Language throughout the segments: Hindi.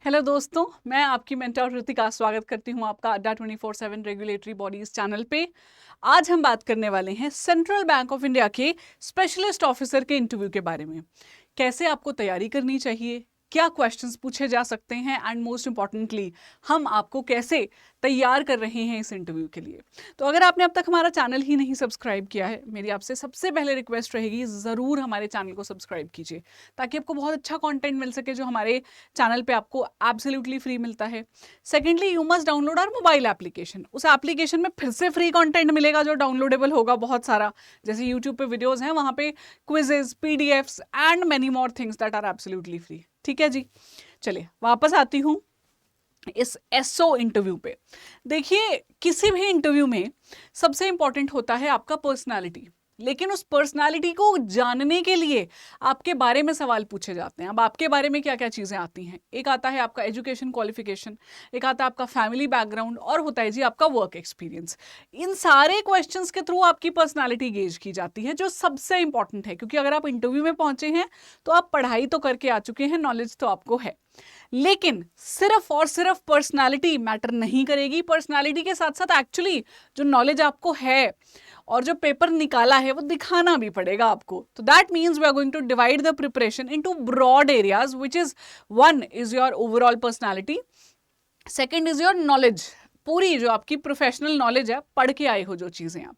हेलो दोस्तों, मैं आपकी मेंटर ऋतिका स्वागत करती हूं आपका अड्डा 24/7 रेगुलेटरी बॉडीज चैनल पे। आज हम बात करने वाले हैं सेंट्रल बैंक ऑफ इंडिया के स्पेशलिस्ट ऑफिसर के इंटरव्यू के बारे में। कैसे आपको तैयारी करनी चाहिए, क्या क्वेश्चंस पूछे जा सकते हैं एंड मोस्ट इंपॉर्टेंटली हम आपको कैसे तैयार कर रहे हैं इस इंटरव्यू के लिए। तो अगर आपने अब तक हमारा चैनल ही नहीं सब्सक्राइब किया है, मेरी आपसे सबसे पहले रिक्वेस्ट रहेगी ज़रूर हमारे चैनल को सब्सक्राइब कीजिए ताकि आपको बहुत अच्छा कंटेंट मिल सके जो हमारे चैनल पे आपको एब्सोल्युटली फ्री मिलता है। Secondly, you must download our mobile application. उस एप्लीकेशन में फिर से फ्री कंटेंट मिलेगा जो डाउनलोडेबल होगा बहुत सारा, जैसे यूट्यूब पे वीडियोस हैं, वहां पे quizzes, PDFs and many more things that are absolutely free. ठीक है जी, चलिए वापस आती हूँ इस एसओ इंटरव्यू पे। देखिए, किसी भी इंटरव्यू में सबसे इंपॉर्टेंट होता है आपका पर्सनालिटी, लेकिन उस पर्सनालिटी को जानने के लिए आपके बारे में सवाल पूछे जाते हैं। अब आपके बारे में क्या क्या चीजें आती हैं, एक आता है आपका एजुकेशन क्वालिफिकेशन, एक आता है आपका फैमिली बैकग्राउंड, और होता है जी आपका वर्क एक्सपीरियंस। इन सारे क्वेश्चंस के थ्रू आपकी पर्सनालिटी गेज की जाती है, जो सबसे इंपॉर्टेंट है, क्योंकि अगर आप इंटरव्यू में पहुंचे हैं तो आप पढ़ाई तो करके आ चुके हैं, नॉलेज तो आपको है। लेकिन सिर्फ और सिर्फ पर्सनालिटी मैटर नहीं करेगी। पर्सनालिटी के साथ साथ एक्चुअली जो नॉलेज आपको है और जो पेपर निकाला है वो दिखाना भी पड़ेगा आपको। तो that means we are going to divide the preparation into broad areas, which is one is your overall personality, second is your knowledge, पूरी जो आपकी प्रोफेशनल नॉलेज है, पढ़ के आए हो जो चीजें आप,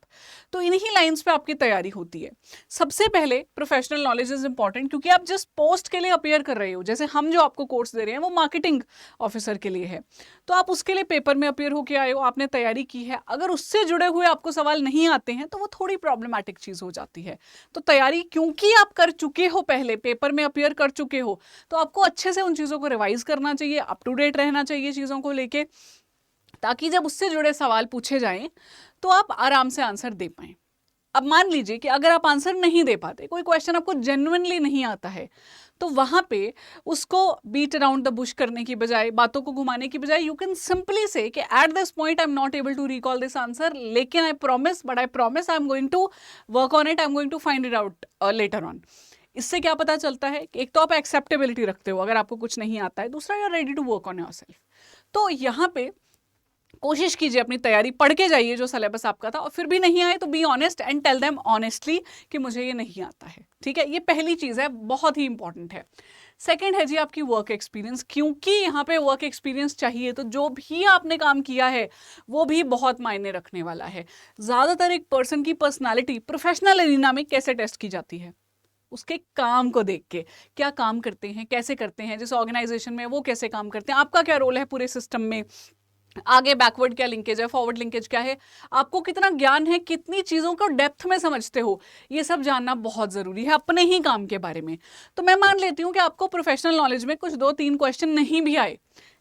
तो इन्हीं लाइंस पे आपकी तैयारी होती है। सबसे पहले प्रोफेशनल नॉलेज इज इंपॉर्टेंट, क्योंकि आप जिस पोस्ट के लिए अपेयर कर रहे हो, जैसे हम जो आपको कोर्स दे रहे हैं वो मार्केटिंग ऑफिसर के लिए है, तो आप उसके लिए पेपर में अपेयर होके आए हो, आपने तैयारी की है। अगर उससे जुड़े हुए आपको सवाल नहीं आते हैं तो वो थोड़ी प्रॉब्लमैटिक चीज हो जाती है। तो तैयारी क्योंकि आप कर चुके हो, पहले पेपर में अपेयर कर चुके हो, तो आपको अच्छे से उन चीजों को रिवाइज करना चाहिए, अप टू डेट रहना चाहिए चीजों को लेके, ताकि जब उससे जुड़े सवाल पूछे जाएं तो आप आराम से आंसर दे पाएं। अब मान लीजिए कि अगर आप आंसर नहीं दे पाते, कोई क्वेश्चन आपको जेन्युइनली नहीं आता है, तो वहां पे उसको बीट अराउंड द बुश करने की बजाय, बातों को घुमाने की बजाय, यू कैन सिंपली से कि at this point I am not able to recall this answer, लेकिन I promise I am going to work on it, I am going to find it out later on. इससे क्या पता चलता है कि एक तो आप एक्सेप्टेबिलिटी रखते हो अगर आपको कुछ नहीं आता है, दूसरा you are ready to work on yourself. तो यहाँ पे कोशिश कीजिए, अपनी तैयारी पढ़ के जाइए जो सिलेबस आपका था, और फिर भी नहीं आए तो be honest and tell them honestly कि मुझे ये नहीं आता है। ठीक है, ये पहली चीज है, बहुत ही इंपॉर्टेंट है। सेकंड है जी आपकी वर्क एक्सपीरियंस, क्योंकि यहाँ पे वर्क एक्सपीरियंस चाहिए, तो जो भी आपने काम किया है वो भी बहुत मायने रखने वाला है। ज्यादातर एक पर्सन की पर्सनैलिटी प्रोफेशनल एरिना में कैसे टेस्ट की जाती है, उसके काम को देख के, क्या काम करते हैं, कैसे करते हैं, जिस ऑर्गेनाइजेशन में वो कैसे काम करते हैं, आपका क्या रोल है पूरे सिस्टम में, आगे बैकवर्ड क्या लिंकेज है, फॉरवर्ड लिंकेज क्या है, आपको कितना ज्ञान है, कितनी चीजों को डेप्थ में समझते हो, ये सब जानना बहुत जरूरी है अपने ही काम के बारे में। तो मैं मान लेती हूँ कि आपको प्रोफेशनल नॉलेज में कुछ 2-3 क्वेश्चन नहीं भी आए,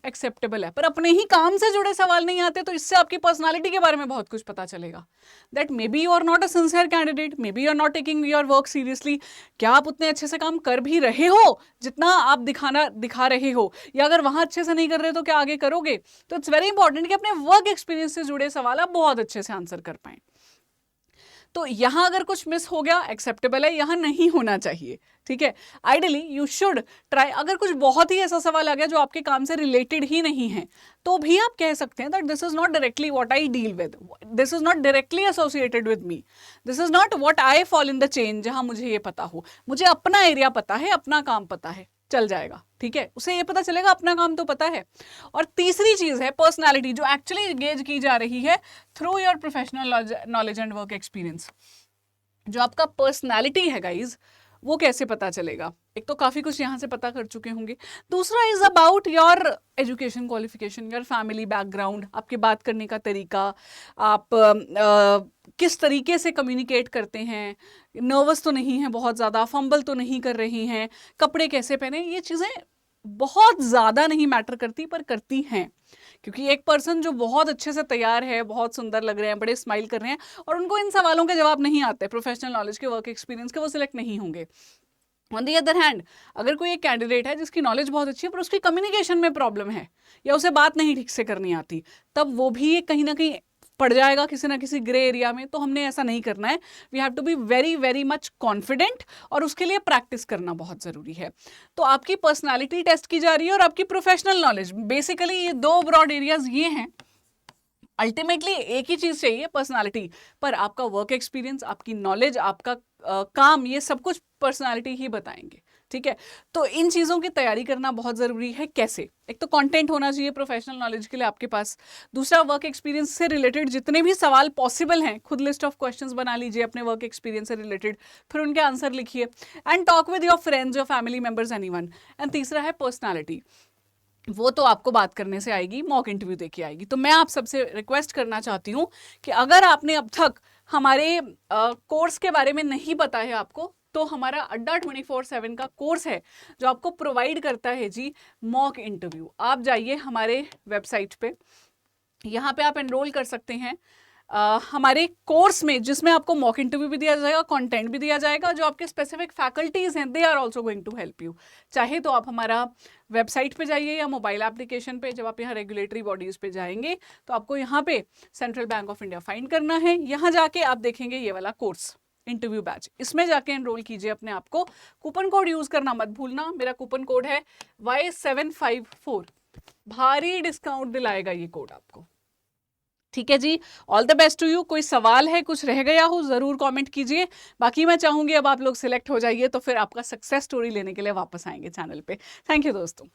एक्सेप्टेबल है, पर अपने ही काम से जुड़े सवाल नहीं आते, तो इससे आपकी पर्सनालिटी के बारे में बहुत कुछ पता चलेगा। That may be you are not a sincere candidate, may be you are not taking your work seriously. क्या आप उतने अच्छे से काम कर भी रहे हो जितना आप दिखा रहे हो, या अगर वहां अच्छे से नहीं कर रहे तो क्या आगे करोगे। तो इट्स वेरी इंपॉर्टेंट कि अपने वर्क एक्सपीरियंस से जुड़े सवाल आप बहुत अच्छे से आंसर कर पाए। तो यहां अगर कुछ मिस हो गया, एक्सेप्टेबल है, यहां नहीं होना चाहिए। ठीक है, आइडियली यू शुड ट्राई। अगर कुछ बहुत ही ऐसा सवाल आ गया जो आपके काम से रिलेटेड ही नहीं है, तो भी आप कह सकते हैं that this is not directly what I deal with, this is not directly associated with me, this is not what I fall in the chain, जहां मुझे ये पता हो, मुझे अपना एरिया पता है, अपना काम पता है, चल जाएगा। ठीक है, उसे ये पता चलेगा अपना काम तो पता है। और तीसरी चीज है पर्सनालिटी, जो एक्चुअली गेज की जा रही है through your professional knowledge and work experience. जो आपका पर्सनालिटी है गाइज, वो कैसे पता चलेगा। एक तो काफी कुछ यहां से पता कर चुके होंगे, दूसरा is about your education qualification, your family background, आपके बात करने का तरीका, आप किस तरीके से कम्युनिकेट करते हैं, नर्वस तो नहीं है बहुत ज्यादा, फंबल तो नहीं कर रही हैं, कपड़े कैसे पहने, ये चीजें बहुत ज्यादा नहीं मैटर करती, पर करती हैं। क्योंकि एक पर्सन जो बहुत अच्छे से तैयार है, बहुत सुंदर लग रहे हैं, बड़े स्माइल कर रहे हैं, और उनको इन सवालों के जवाब नहीं आते प्रोफेशनल नॉलेज के, वर्क एक्सपीरियंस के, वो सिलेक्ट नहीं होंगे। ऑन दी अदर हैंड, अगर कोई एक कैंडिडेट है जिसकी नॉलेज बहुत अच्छी है पर उसकी कम्युनिकेशन में प्रॉब्लम है, या उसे बात नहीं ठीक से करनी आती, तब वो भी कहीं ना कहीं पड़ जाएगा किसी ना किसी ग्रे एरिया में, तो हमने ऐसा नहीं करना है। We have to be very very much confident, और उसके लिए प्रैक्टिस करना बहुत ज़रूरी है। तो आपकी पर्सनालिटी टेस्ट की जा रही है और आपकी प्रोफेशनल नॉलेज, बेसिकली ये दो ब्रॉड एरियाज ये हैं। अल्टीमेटली एक ही चीज चाहिए, पर्सनालिटी, पर आपका वर्क एक्सपीरियंस, आपकी नॉलेज, आपका काम, ये सब कुछ पर्सनालिटी ही बताएंगे। ठीक है, तो इन चीज़ों की तैयारी करना बहुत ज़रूरी है। कैसे? एक तो कंटेंट होना चाहिए प्रोफेशनल नॉलेज के लिए आपके पास, दूसरा वर्क एक्सपीरियंस से रिलेटेड जितने भी सवाल पॉसिबल हैं, खुद लिस्ट ऑफ क्वेश्चंस बना लीजिए अपने वर्क एक्सपीरियंस से रिलेटेड, फिर उनके आंसर लिखिए, and talk with your friends, your family members, anyone. And तीसरा है पर्सनालिटी, वो तो आपको बात करने से आएगी, मॉक इंटरव्यू देके आएगी। तो मैं आप सबसे रिक्वेस्ट करना चाहती हूँ कि अगर आपने अब तक हमारे कोर्स के बारे में नहीं पता है आपको, तो हमारा अड्डा 24/7 का कोर्स है जो आपको प्रोवाइड करता है जी मॉक इंटरव्यू। आप जाइए हमारे वेबसाइट पे, यहाँ पे आप एनरोल कर सकते हैं हमारे कोर्स में, जिसमें आपको मॉक इंटरव्यू भी दिया जाएगा, कंटेंट भी दिया जाएगा, जो आपके स्पेसिफिक फैकल्टीज हैं they are also going to help you. चाहे तो आप हमारा वेबसाइट पे जाइए या मोबाइल एप्लीकेशन पे, जब आप यहाँ रेगुलेटरी बॉडीज पे जाएंगे तो आपको यहाँ पे central bank of India find करना है। यहाँ जाके आप देखेंगे ये वाला कोर्स इंटरव्यू बैच, इसमें जाके एनरोल कीजिए अपने आप को। कूपन कोड यूज करना मत भूलना, मेरा कूपन कोड है Y754, भारी डिस्काउंट दिलाएगा ये कोड आपको। ठीक है जी, all the best to you. कोई सवाल है, कुछ रह गया हो, जरूर कमेंट कीजिए। बाकी मैं चाहूंगी अब आप लोग सिलेक्ट हो जाइए, तो फिर आपका सक्सेस स्टोरी लेने के लिए वापस आएंगे चैनल पे। थैंक यू दोस्तों।